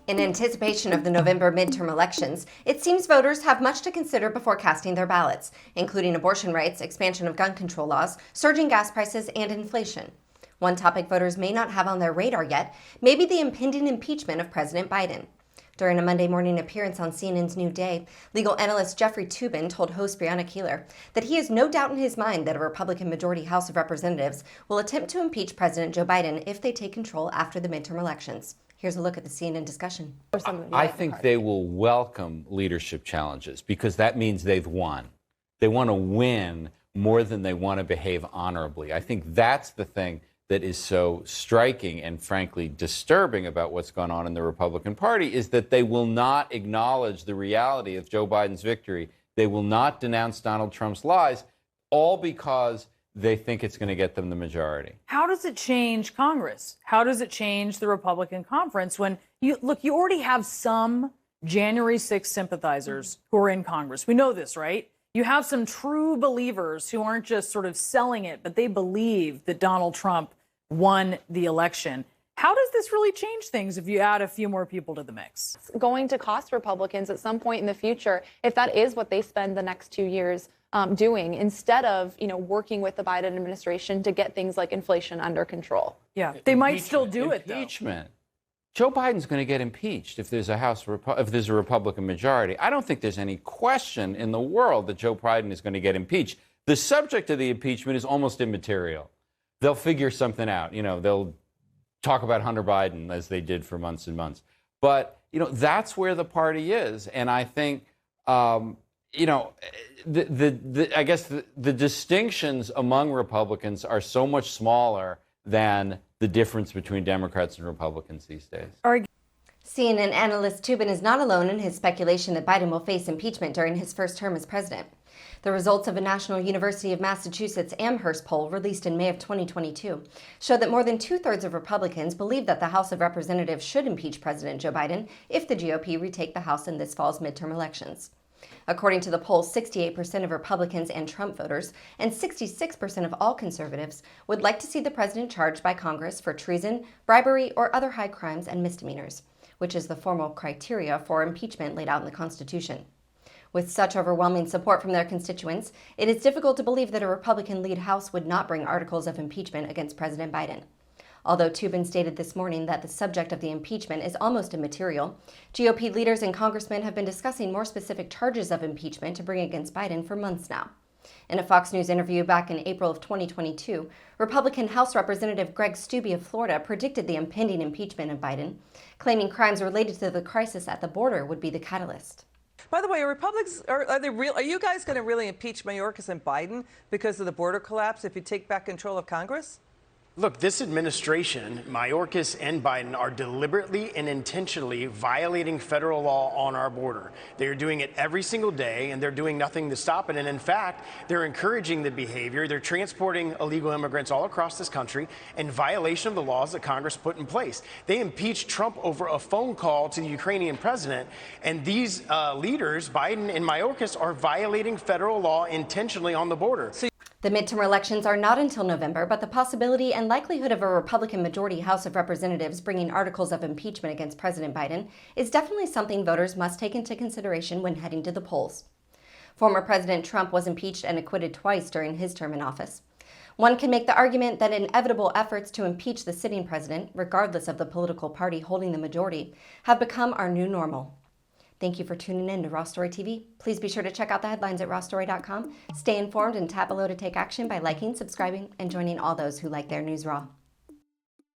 In anticipation of the November midterm elections, it seems voters have much to consider before casting their ballots, including abortion rights, expansion of gun control laws, surging gas prices, and inflation. One topic voters may not have on their radar yet may be the impending impeachment of President Biden. During a Monday morning appearance on CNN's New Day, legal analyst Jeffrey Toobin told host Brianna Keilar that he has no doubt in his mind that a Republican majority House of Representatives will attempt to impeach President Joe Biden if they take control after the midterm elections. Here's a look at the CNN discussion. I think they will welcome leadership challenges because that means they've won. They want to win more than they want to behave honorably. I think that's the thing that is so striking and frankly disturbing about what's gone on in the Republican Party is that they will not acknowledge the reality of Joe Biden's victory. They will not denounce Donald Trump's lies, all because they think it's going to get them the majority. How does it change Congress? How does it change the Republican conference when you already have some January 6th sympathizers who are in Congress? We know this, right? You have some true believers who aren't just sort of selling it, but they believe that Donald Trump won the election. How does this really change things if you add a few more people to the mix? It's going to cost Republicans at some point in the future if that is what they spend the next 2 years doing, instead of, working with the Biden administration to get things like inflation under control. Yeah, they might still do it, though. Impeachment. Joe Biden's going to get impeached if there's a Republican majority. I don't think there's any question in the world that Joe Biden is going to get impeached. The subject of the impeachment is almost immaterial. They'll figure something out. They'll talk about Hunter Biden as they did for months and months. But, that's where the party is. And I think, I guess the distinctions among Republicans are so much smaller than the difference between Democrats and Republicans these days. CNN analyst Toobin is not alone in his speculation that Biden will face impeachment during his first term as president. The results of a National University of Massachusetts Amherst poll released in May of 2022 show that more than two-thirds of Republicans believe that the House of Representatives should impeach President Joe Biden if the GOP retake the House in this fall's midterm elections. According to the poll, 68% of Republicans and Trump voters and 66% of all conservatives would like to see the president charged by Congress for treason, bribery, or other high crimes and misdemeanors, which is the formal criteria for impeachment laid out in the Constitution. With such overwhelming support from their constituents, it is difficult to believe that a Republican-led House would not bring articles of impeachment against President Biden. Although Toobin stated this morning that the subject of the impeachment is almost immaterial, GOP leaders and congressmen have been discussing more specific charges of impeachment to bring against Biden for months now. In a Fox News interview back in April of 2022, Republican House Representative Greg Steube of Florida predicted the impending impeachment of Biden, claiming crimes related to the crisis at the border would be the catalyst. By the way, are you guys going to really impeach Mayorkas and Biden because of the border collapse if you take back control of Congress? Look, this administration, Mayorkas and Biden, are deliberately and intentionally violating federal law on our border. They are doing it every single day, and they're doing nothing to stop it. And in fact, they're encouraging the behavior. They're transporting illegal immigrants all across this country in violation of the laws that Congress put in place. They impeached Trump over a phone call to the Ukrainian president. And these leaders, Biden and Mayorkas, are violating federal law intentionally on the border. The midterm elections are not until November, but the possibility and likelihood of a Republican majority House of Representatives bringing articles of impeachment against President Biden is definitely something voters must take into consideration when heading to the polls. Former President Trump was impeached and acquitted twice during his term in office. One can make the argument that inevitable efforts to impeach the sitting president, regardless of the political party holding the majority, have become our new normal. Thank you for tuning in to Raw Story TV. Please be sure to check out the headlines at rawstory.com. Stay informed and tap below to take action by liking, subscribing, and joining all those who like their news raw.